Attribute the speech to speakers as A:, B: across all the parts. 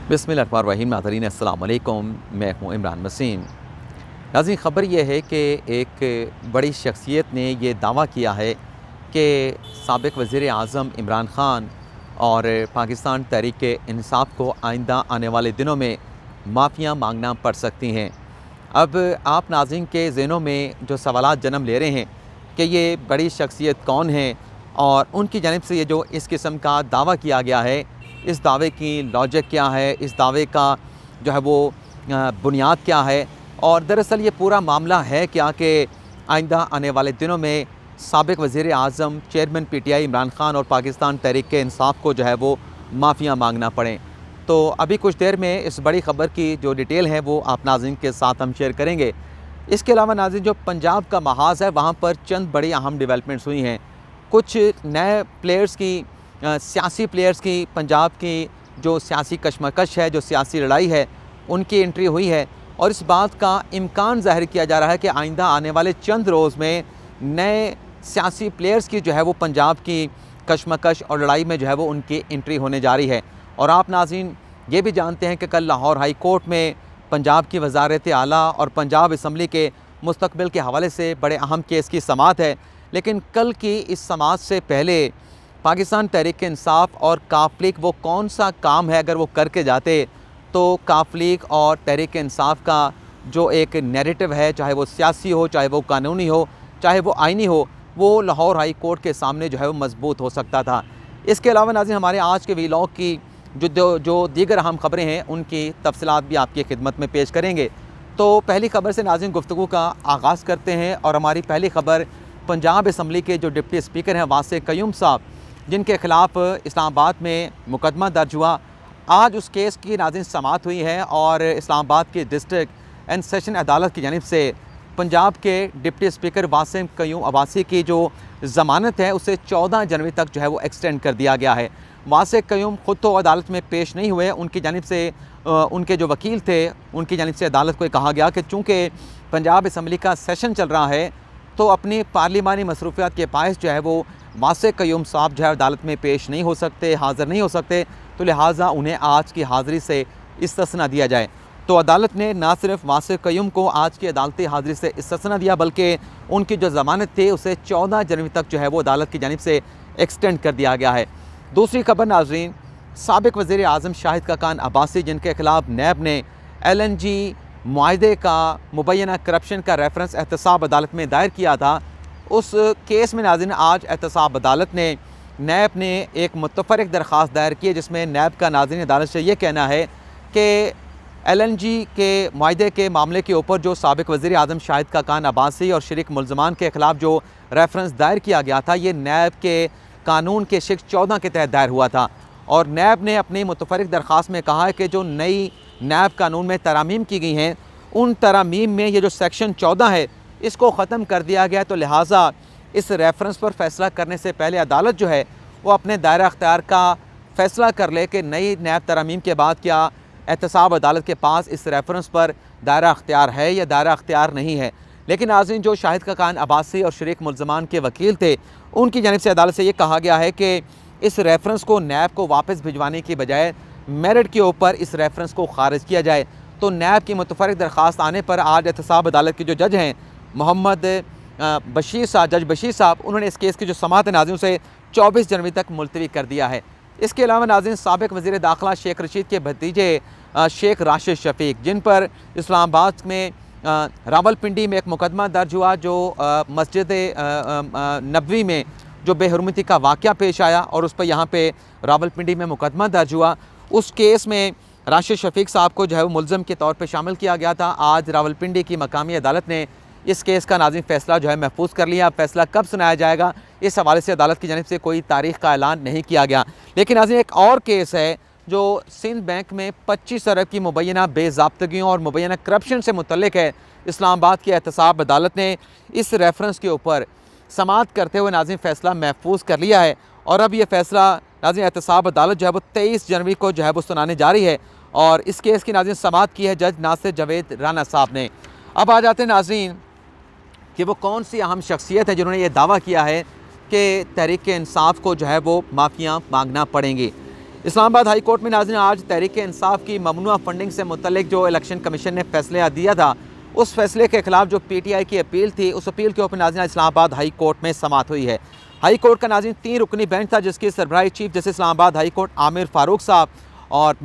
A: बिस्मिल्लाहिर्रहमानिर्रहीम। नाज़रीन अस्सलाम वालेकुम, मैं हूँ इमरान वसीम। नाज़रीन, ख़बर यह है कि एक बड़ी शख्सियत ने यह दावा किया है कि साबिक़ वज़ीर आज़म इमरान ख़ान और पाकिस्तान तहरीक-ए-इंसाफ़ को आइंदा आने वाले दिनों में माफ़ियाँ मांगना पड़ सकती हैं। अब आप नाज़रीन के ज़हनों में जो सवालात जन्म ले रहे हैं कि ये बड़ी शख्सियत कौन है और उनकी जानिब से ये जो इस किस्म का दावा किया गया है, इस दावे की लॉजिक क्या है, इस दावे का जो है वो बुनियाद क्या है, और दरअसल ये पूरा मामला है क्या कि आइंदा आने वाले दिनों में साबिक़ वज़ीर आज़म चेयरमैन पीटीआई इमरान ख़ान और पाकिस्तान तहरीक-ए-इंसाफ़ को जो है वो माफ़ियाँ मांगना पड़ें। तो अभी कुछ देर में इस बड़ी ख़बर की जो डिटेल है वो आप नाज़रीन के साथ हम शेयर करेंगे। इसके अलावा नाज़रीन, जो पंजाब का महाज़ है वहाँ पर चंद बड़ी अहम डेवलपमेंट्स हुई हैं। कुछ नए प्लेयर्स की सियासी प्लेयर्स की पंजाब की जो सियासी कशमकश है, जो सियासी लड़ाई है, उनकी एंट्री हुई है और इस बात का इम्कान ज़ाहिर किया जा रहा है कि आइंदा आने वाले चंद रोज़ में नए सियासी प्लेयर्स की जो है वो पंजाब की कशमकश और लड़ाई में जो है वो उनकी एंट्री होने जा रही है। और आप नाज़रीन ये भी जानते हैं कि कल लाहौर हाई कोर्ट में पंजाब की वज़ारत आला और पंजाब असम्बली के मुस्तक़बिल के हवाले से बड़े अहम केस की समाअत है। लेकिन कल की इस समाअत से पहले पाकिस्तान तहरीक-ए-इंसाफ़ और काफ लीग वो कौन सा काम है अगर वो करके जाते तो काफ लीग और तहरीक-ए-इंसाफ़ का जो एक नैरेटिव है, चाहे वो सियासी हो, चाहे वो कानूनी हो, चाहे वो आइनी हो, वो लाहौर हाई कोर्ट के सामने जो है वो मजबूत हो सकता था। इसके अलावा नाज़रीन, हमारे आज के वीलॉग की जो दीगर अहम ख़बरें हैं उनकी तफसीलात भी आपकी खिदमत में पेश करेंगे। तो पहली ख़बर से नाज़रीन गुफ्तगू का आगाज़ करते हैं और हमारी पहली ख़बर पंजाब असम्बली के जो डिप्टी स्पीकर हैं वासे क़यूम साहब, जिनके ख़िलाफ़ इस्लामाबाद में मुकदमा दर्ज हुआ। आज उस केस की नाज़रीन समाअत हुई है और इस्लामाबाद की डिस्ट्रिक्ट एंड सेशन अदालत की जानिब से पंजाब के डिप्टी स्पीकर वासिम क़यूम अब्बासी की जो ज़मानत है उसे 14 जनवरी तक जो है वो एक्सटेंड कर दिया गया है। वासे क़यूम ख़ुद तो अदालत में पेश नहीं हुए, उनकी जानिब से उनके जो वकील थे उनकी जानिब से अदालत को कहा गया कि चूँकि पंजाब असम्बली का सेशन चल रहा है तो अपनी पार्लिमानी मसरूफियात के बायस जो है वो वासे क़यूम साहब जो है अदालत में पेश नहीं हो सकते, हाज़िर नहीं हो सकते, तो लिहाजा उन्हें आज की हाज़िरी से इस्तिस्ना दिया जाए। तो अदालत ने ना सिर्फ वासे क़यूम को आज की अदालती हाज़िरी से इस्तिस्ना दिया बल्कि उनकी जो ज़मानत थी उसे 14 जनवरी तक जो है वो अदालत की जानिब से एक्सटेंड कर दिया गया है। दूसरी खबर नाज़रीन, साबिक़ वज़ीर आज़म शाहिद खाकान अब्बासी, जिनके ख़िलाफ़ नैब ने LNG मुआहदे का मुबैना करप्शन का रेफरेंस एहतसाब अदालत में दायर किया था, उस केस में नाज़रीन आज एहतसाब अदालत ने नैब ने एक मुतफ़र्रिक़ दरख्वास्त दायर की है, जिसमें नैब का नाज़रीन अदालत से ये कहना है कि LNG के मुआहदे के मामले के ऊपर जो साबिक़ वज़ीर आज़म शाहिद खाकान अब्बासी और शरीक मुल्ज़मान के ख़िलाफ़ जो रेफरेंस दायर किया गया था, ये नैब के कानून के शिक्स 14 के तहत दायर हुआ था। और नैब ने अपनी मुतफ़र्रिक़ दरख्वास्त में कहा है कि जो नई नैब कानून में तरामीम की गई हैं, उन तरामीम में ये जो सेक्शन 14 है इसको ख़त्म कर दिया गया। तो लिहाजा इस रेफरेंस पर फ़ैसला करने से पहले अदालत जो है वो अपने दायरा अख्तियार का फ़ैसला कर ले कि नई नैब तरामीम के बाद क्या एहतसाब अदालत के पास इस रेफरेंस पर दायरा अख्तियार है या दायरा अख्तियार नहीं है। लेकिन नाज़रीन, जो शाहिद खाकान अब्बासी और शरीक मुल्ज़मान के वकील थे उनकी जानिब से अदालत से ये कहा गया है कि इस रेफरेंस को नैब को वापस भिजवाने की बजाय मेरिट के ऊपर इस रेफरेंस को खारिज किया जाए। तो नैब की मुतफ़र्रिक़ दरख्वास्त आने पर आज एहतसाब अदालत के जो जज हैं मोहम्मद बशीर साहब, जज बशीर साहब, उन्होंने इस केस की जो समाअत है नाज़रीन उसे 24 जनवरी तक मुलतवी कर दिया है। इसके अलावा नाज़रीन, साबिक़ वज़ीर दाखिला शेख रशीद के भतीजे शेख राशिद शफ़ीक, जिन पर इस्लामाबाद में रावलपिंडी में एक मुकदमा दर्ज हुआ, जो मस्जिद नबवी में जो बेहरमती का वाक़या पेश आया और उस पर यहाँ पे रावलपिंडी में मुकदमा दर्ज हुआ, उस केस में राशिद शफ़ीक साहब को जो है वो मुल्ज़म के तौर पे शामिल किया गया था। आज रावलपिंडी की मकामी अदालत ने इस केस का नाज़रीन फ़ैसला जो है महफूज कर लिया। फ़ैसला कब सुनाया जाएगा इस हवाले से अदालत की जानिब से कोई तारीख़ का ऐलान नहीं किया गया। लेकिन नाज़रीन, एक और केस है जो सिंध बैंक में 25 अरब की मुबैना बेज़ाब्तगियों और मुबैना करप्शन से मुतल्लिक़ है। इस्लामाबाद की एहतसाब अदालत ने इस रेफरेंस के ऊपर समाअत करते हुए नाज़रीन फ़ैसला महफूज कर लिया है और अब ये फ़ैसला नाज़रीन एहतसाब अदालत जो है वो 23 जनवरी को जो है वो सुनाने जा रही है और इस केस की नाज़रीन समाअत की है जज नासिर जावेद राना साहब ने। अब आ जाते हैं नाज़रीन कि वो कौन सी अहम शख्सियत है जिन्होंने ये दावा किया है कि तहरीक-ए-इंसाफ़ को जो है वो माफ़ियाँ मांगना पड़ेंगी। इस्लामाबाद हाई कोर्ट में नाज़रीन आज तहरीक इंसाफ की ममनुआ फंडिंग से मुतल्लिक जो इलेक्शन कमीशन ने फैसला दिया था, उस फैसले के खिलाफ जो PTI की अपील थी, उस अपील के ऊपर नाज़रीन इस्लामाबाद हाई कोर्ट में समाअत हुई है। हाई कोर्ट का नाज़रीन 3 रुकनी बेंच था, जिसकी सरबराही chief justice Islamabad high court Aamir Farooq साहब और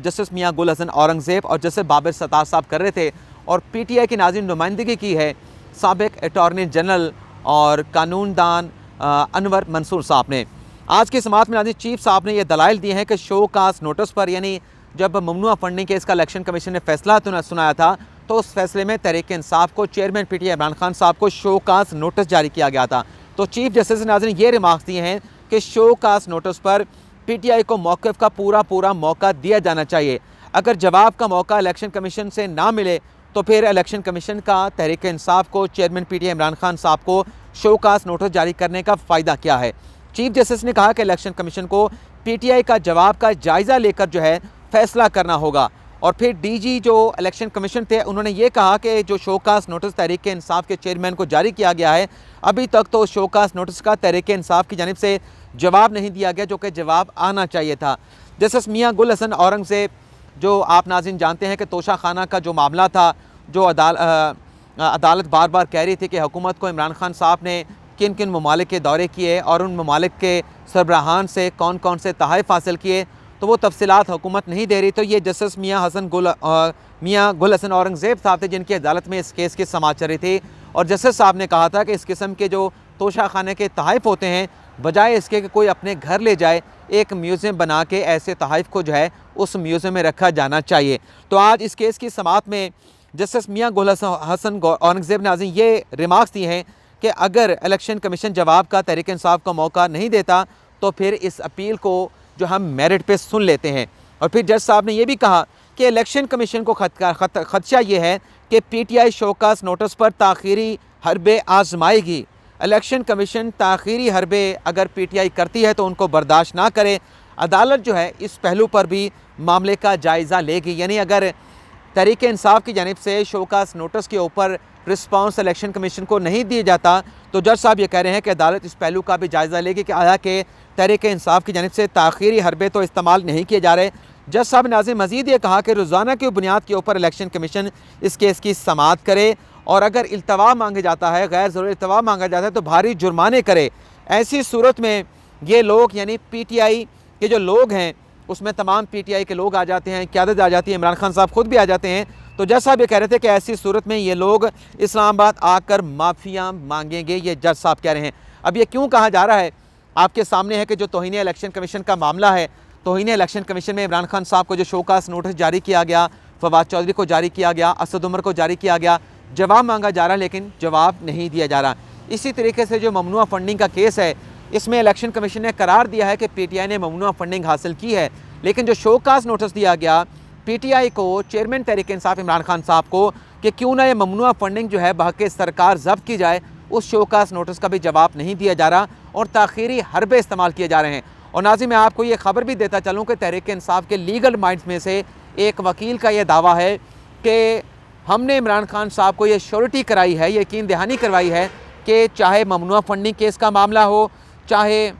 A: जस्टिस मियाँ गुल हसन औरंगज़ेब और जस्टिस बाबर सत्तार साहब कर रहे थे। और PTI की नाज़रीन नुमाइंदगी की है साबिक अटॉर्नी जनरल और कानूनदान अनवर मंसूर साहब ने। आज की समाअत में नाज़रीन चीफ साहब ने यह दलाइल दिए हैं कि शो कास्ट नोटिस पर, यानी जब ममनुआ फंडिंग केस का इलेक्शन कमीशन ने फैसला सुनाया था, तो उस फैसले में तहरीक इंसाफ को चेयरमैन PTI इमरान खान साहब को शो कास्ट नोटिस जारी किया गया था। तो चीफ जस्टिस ने नाज़रीन ये रिमार्क्स दिए हैं कि शो कास्ट नोटिस पर PTI को मौक़िफ़ का पूरा मौका दिया जाना चाहिए। अगर जवाब का मौका इलेक्शन कमीशन से ना मिले तो फिर इलेक्शन कमीशन का तहरीक इंसाफ को चेयरमैन PTI इमरान खान साहब को शो कास्ट नोटिस जारी करने का फ़ायदा क्या है। चीफ जस्टिस ने कहा कि इलेक्शन कमीशन को PTI का जवाब का जायज़ा लेकर जो है फैसला करना होगा। और फिर DG जो इलेक्शन कमीशन थे, उन्होंने ये कहा कि जो शोकास नोटिस तहरीक इंसाफ के चेयरमैन को जारी किया गया है, अभी तक तो शोकास नोटिस का तहरीक इंसाफ की जानिब से जवाब नहीं दिया गया, जो कि जवाब आना चाहिए था। जस्टिस मियाँ गुल हसन औरंगज़ेब, जो आप नाज़रीन जानते हैं कि तोशा खाना का जो मामला था, जो अदालत बार बार कह रही थी कि हुकूमत को इमरान खान साहब ने किन किन ममालिक के दौरे किए और उन ममालिक के सरबराहान से कौन कौन से तहफ़ हासिल किए, तो वो तफसीलात हुकूमत नहीं दे रही। तो ये जस्टिस मियाँ गुल हसन औरंगज़ेब साहब थे, जिनकी अदालत में इस केस की समाअत चल रही थी। और जस्टिस साहब ने कहा था कि इस किस्म के जो तोशा खाने के तहफ़ होते हैं, बजाय इसके कि कोई अपने घर ले जाए, एक म्यूज़ियम बना के ऐसे तहफ़ को जो है उस म्यूज़ियम में रखा जाना चाहिए। तो आज इस केस की समाअत में जस्टिस मियाँ गुल हसन औरंगज़ेब ने नाज़रीन ये रिमार्क्स दिए हैं कि अगर इलेक्शन कमीशन जवाब का तहरीक इंसाफ का मौका नहीं देता तो फिर इस अपील को जो हम मेरिट पे सुन लेते हैं। और फिर जज साहब ने यह भी कहा कि इलेक्शन कमीशन को खदशा ये है कि PTI शोकास नोटिस पर ताख़ीरी हरबे आजमाएगी। इलेक्शन कमीशन ताख़ीरी हरबे अगर PTI करती है तो उनको बर्दाश्त ना करे। अदालत जो है इस पहलू पर भी मामले का जायज़ा लेगी। यानी अगर तहरीक इंसाफ की जानिब से शोकास नोटिस के ऊपर रिस्पांस इलेक्शन कमीशन को नहीं दिया जाता, तो जज साहब ये कह रहे हैं कि अदालत इस पहलू का भी जायज़ा लेगी कि आया कि तहरीक इंसाफ की जानिब से ताख़ीरी हरबे तो इस्तेमाल नहीं किए जा रहे। जज साहब ने नाज़रीन मज़ीद ये कहा कि रोज़ाना की बुनियाद के ऊपर इलेक्शन कमीशन इस केस की समाअत करे और अगर इल्तवा मांगे जाता है, गैर ज़रूरी इल्तवा मांगा जाता है, तो भारी जुर्माने करे। ऐसी सूरत में ये लोग यानी PTI के जो लोग हैं, उसमें तमाम PTI के लोग आ जाते हैं, क़यादत आ जाती है, इमरान खान साहब खुद भी आ जाते हैं। तो जज साहब ये कह रहे थे कि ऐसी सूरत में ये लोग इस्लामाबाद आकर माफ़िया मांगेंगे, ये जज साहब कह रहे हैं। अब ये क्यों कहा जा रहा है, आपके सामने है कि जो तौहीन इलेक्शन कमीशन का मामला है, तौहीन इलेक्शन कमीशन में इमरान खान साहब को जो शोकास नोटिस जारी किया गया, फवाद चौधरी को जारी किया गया, असद उमर को जारी किया गया, जवाब मांगा जा रहा है लेकिन जवाब नहीं दिया जा रहा। इसी तरीके से जो ममनुआ फंडिंग का केस है, इसमें इलेक्शन कमीशन ने करार दिया है कि PTI ने ममनुआ फंडिंग हासिल की है, लेकिन जो शोकास नोटिस दिया गया PTI को, चेयरमैन तहरीक इंसाफ इमरान खान साहब को, कि क्यों ना ये ममनुआ फंडिंग जो है बहक़ सरकार ज़ब्त की जाए, उस शोकास नोटिस का भी जवाब नहीं दिया जा रहा और ताख़ीरी हरबे इस्तेमाल किए जा रहे हैं। और नाज़रीन मैं आपको ये ख़बर भी देता चलूँ कि तहरीक इंसाफ के लीगल माइंड्स में से एक वकील का ये दावा है कि हमने इमरान खान साहब को ये श्योरिटी कराई है, यकीन दहानी करवाई है कि चाहे ममनुआ फंडिंग केस का मामला हो, चाहे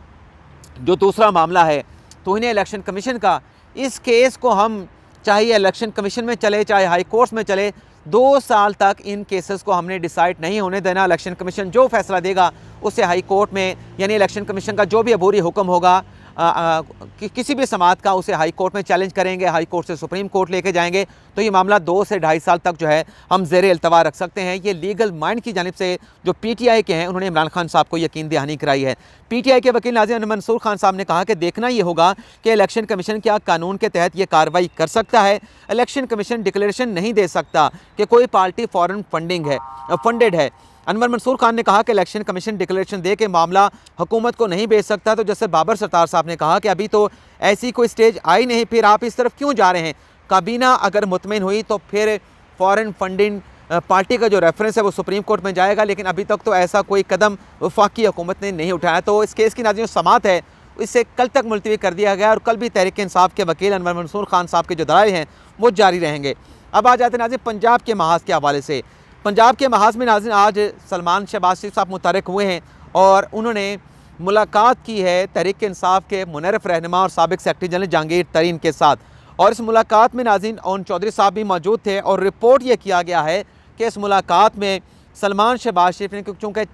A: जो दूसरा मामला है तौहीन इलेक्शन कमीशन का, इस केस को हम चाहे इलेक्शन कमीशन में चले चाहे हाई कोर्ट्स में चले, 2 साल तक इन केसेस को हमने डिसाइड नहीं होने देना। इलेक्शन कमीशन जो फैसला देगा उससे हाई कोर्ट में, यानी इलेक्शन कमीशन का जो भी अबूरी हुक्म होगा किसी भी समाअत का, उसे हाई कोर्ट में चैलेंज करेंगे, हाई कोर्ट से सुप्रीम कोर्ट लेके जाएंगे। तो ये मामला 2 से 2.5 साल तक जो है हम ज़ेरे इल्तवा रख सकते हैं। ये लीगल माइंड की जानिब से जो PTI के हैं, उन्होंने इमरान खान साहब को यकीन दहानी कराई है। PTI के वकील नाज़िर मंसूर खान साहब ने कहा कि देखना ये होगा कि इलेक्शन कमीशन क्या कानून के तहत ये कार्रवाई कर सकता है। इलेक्शन कमीशन डिक्लेरेशन नहीं दे सकता कि कोई पार्टी फॉरेन फंडेड है। अनवर मंसूर खान ने कहा कि इलेक्शन कमीशन डिक्लेरेशन दे के मामला हुकूमत को नहीं भेज सकता। तो जैसे बाबर सत्तार साहब ने कहा कि अभी तो ऐसी कोई स्टेज आई नहीं, फिर आप इस तरफ क्यों जा रहे हैं। काबीना अगर मुतमिन हुई तो फिर फॉरेन फंडिंग पार्टी का जो रेफरेंस है वो सुप्रीम कोर्ट में जाएगा, लेकिन अभी तक तो ऐसा कोई कदम वफाकी हुकूमत ने नहीं उठाया। तो इस केस की नाज़रीन समाअत है, इसे कल तक मुलतवी कर दिया गया और कल भी तहरीक इंसाफ के वकील अनवर मंसूर खान साहब के जो दलाइल हैं वो जारी रहेंगे। अब आ जाते हैं नाज़रीन पंजाब के महाज के हवाले से। पंजाब के महाज में नाज़रीन आज सलमान शहबाज शरीफ साहब मुतहर्रिक हुए हैं और उन्होंने मुलाकात की है तहरीक इंसाफ के मुनर्रफ रहनुमा और साबिक सेक्रेटरी जनरल जहांगीर तरीन के साथ। और इस मुलाकात में नाज़रीन ओन चौधरी साहब भी मौजूद थे और रिपोर्ट ये किया गया है कि इस मुलाकात में सलमान शहबाज शरीफ ने, चूँकि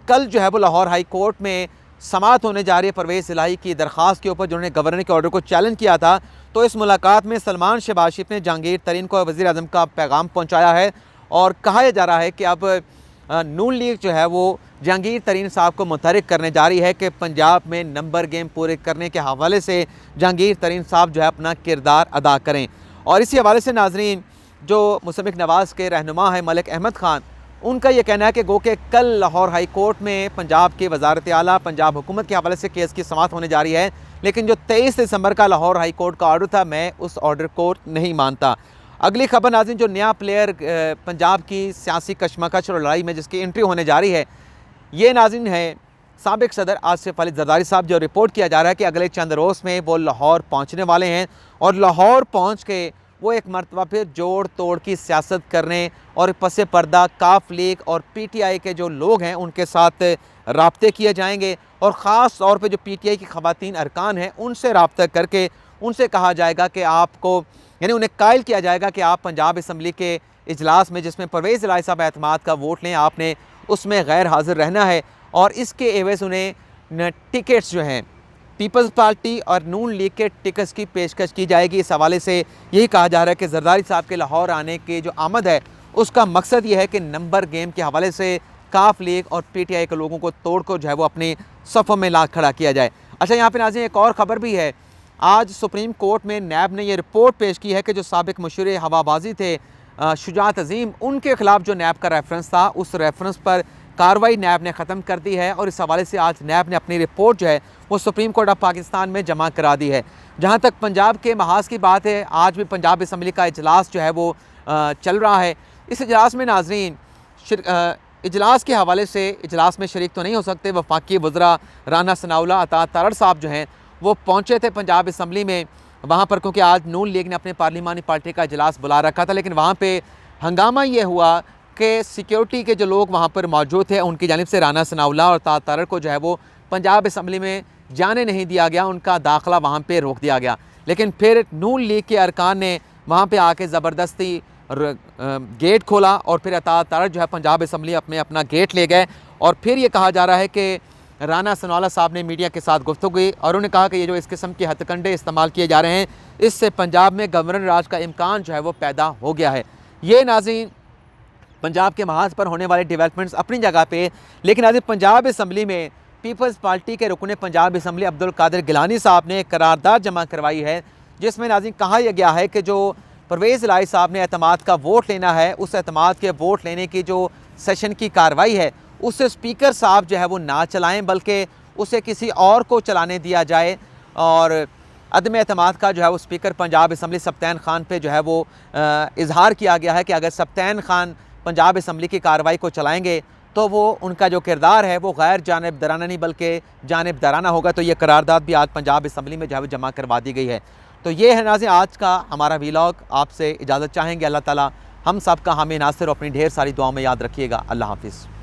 A: कल जो है वो लाहौर हाई कोर्ट में समाअत होने जा रही है परवेज़ इलाही की दरख्वास्त के ऊपर जिन्होंने गवर्नर के ऑर्डर को चैलेंज किया था, तो इस मुलाकात में सलमान शहबाज शरीफ ने जहांगीर तरीन को वज़ीर आज़म का पैगाम पहुँचाया है और कहा जा रहा है कि अब नून लीग जो है वो जहांगीर तरीन साहब को मुतहरिक करने जा रही है कि पंजाब में नंबर गेम पूरे करने के हवाले से जहांगीर तरीन साहब जो है अपना किरदार अदा करें। और इसी हवाले से नाजरीन जो मुसम्मिक नवाज़ के रहनुमा है मलिक अहमद ख़ान, उनका ये कहना है कि गो के कल लाहौर हाई कोर्ट में पंजाब के वज़ारत आला पंजाब हुकूमत के हवाले से केस की समाअत होने जा रही है, लेकिन जो 23 दिसंबर का लाहौर हाई कोर्ट का ऑर्डर था, मैं उस ऑर्डर को नहीं मानता। अगली खबर नाज़रीन, जो नया प्लेयर पंजाब की सियासी कशमकश और लड़ाई में जिसकी एंट्री होने जा रही है, ये नाज़रीन है साबिक सदर आसिफ अली जरदारी साहब। जो रिपोर्ट किया जा रहा है कि अगले चंद रोज़ में वो लाहौर पहुँचने वाले हैं और लाहौर पहुँच के वो एक मरतबा फिर जोड़ तोड़ की सियासत करने और पसे पर्दा काफ लीग और PTI के जो लोग हैं उनके साथ राब्ते किए जाएंगे और ख़ास तौर पे जो PTI की ख़वातीन अरकान हैं उनसे राब्ता करके उनसे कहा जाएगा कि आपको, यानी उन्हें कायल किया जाएगा कि आप पंजाब असम्बली के इजलास में जिसमें परवेज़ इलाही साहब एतमाद का वोट लें, आपने उसमें गैर हाज़िर रहना है और इसके एवज़ उन्हें टिकट्स जो हैं पीपल्स पार्टी और नून लीग के टिकट्स की पेशकश की जाएगी। इस हवाले से यही कहा जा रहा है कि जरदारी साहब के लाहौर आने की जो आमद है उसका मकसद ये है कि नंबर गेम के हवाले से काफ लीग और PTI के लोगों को तोड़ कर जो है वो अपनी सफ़ों में ला खड़ा किया जाए। अच्छा, यहाँ पे नाज़रीन एक और ख़बर भी है। आज सुप्रीम कोर्ट में नैब ने यह रिपोर्ट पेश की है कि जो साबिक मशहूर हवाबाजी थे शुजात अजीम, उनके ख़िलाफ़ जो नैब का रेफरेंस था उस रेफरेंस पर कार्रवाई नैब ने ख़त्म कर दी है और इस हवाले से आज नैब ने अपनी रिपोर्ट जो है वो सुप्रीम कोर्ट ऑफ पाकिस्तान में जमा करा दी है। जहाँ तक पंजाब के महाज की बात है, आज भी पंजाब असम्बली का इजलास जो है वो चल रहा है। इस इजलास में नाजरीन इजलास के हवाले से इजलास में शरीक तो नहीं हो सकते, वफाकी वज़रा राना सनाउल्लाह अता तारड़ साहब जो हैं वो पहुँचे थे पंजाब असम्बली में वहाँ पर, क्योंकि आज नून लीग ने अपने पार्लिमानी पार्टी का इजलास बुला रखा था, लेकिन वहाँ पर हंगामा ये हुआ कि सिक्योरिटी के जो लोग वहाँ पर मौजूद थे उनकी जानिब से राना सनाउल्लाह और अता तारड़ को जो है वो पंजाब असम्बली में जाने नहीं दिया गया, उनका दाखिला वहाँ पे रोक दिया गया। लेकिन फिर नून लीग के अरकान ने वहाँ पे आके ज़बरदस्ती गेट खोला और फिर अता तारड़ जो है पंजाब असम्बली अपना गेट ले गए और फिर ये कहा जा रहा है कि राना सनाउल्लाह साहब ने मीडिया के साथ गुफ्तगू की और उन्होंने कहा कि ये जो इस किस्म के हथकंडे इस्तेमाल किए जा रहे हैं इससे पंजाब में गवर्नर राज का इम्कान जो है वो पैदा हो गया है। ये नाज़रीन पंजाब के महाज पर होने वाले डेवलपमेंट्स अपनी जगह पे, लेकिन आज पंजाब असम्बली में पीपल्स पार्टी के रुकने पंजाब असम्बली अब्दुल कादिर गिलानी साहब ने एक करारदाद जमा करवाई है जिसमें नाज़रीन कहा यह गया है कि जो परवेज़ इलाही साहब ने एतमाद का वोट लेना है उस एतमाद के वोट लेने की जो सेशन की कार्रवाई है उससे स्पीकर साहब जो है वो ना चलाएँ, बल्कि उसे किसी और को चलाने दिया जाए। और अदम एतमाद का जो है वो स्पीकर पंजाब असम्बली सब्तैन खान पे जो है वो इजहार किया गया है कि अगर सब्तैन खान पंजाब असम्बली की कार्रवाई को चलाएंगे तो वो उनका जो किरदार है वो गैर जानिबदाराना नहीं बल्कि जानिबदाराना होगा। तो ये करारदाद भी आज पंजाब असम्बली में जो है वो जमा करवा दी गई है। तो ये है नाज़रीन आज का हमारा व्लॉग। आपसे इजाज़त चाहेंगे। अल्लाह ताला हम सब का हामी नासिर और अपनी ढेर सारी दुआओं में याद रखिएगा। अल्लाह हाफिज़।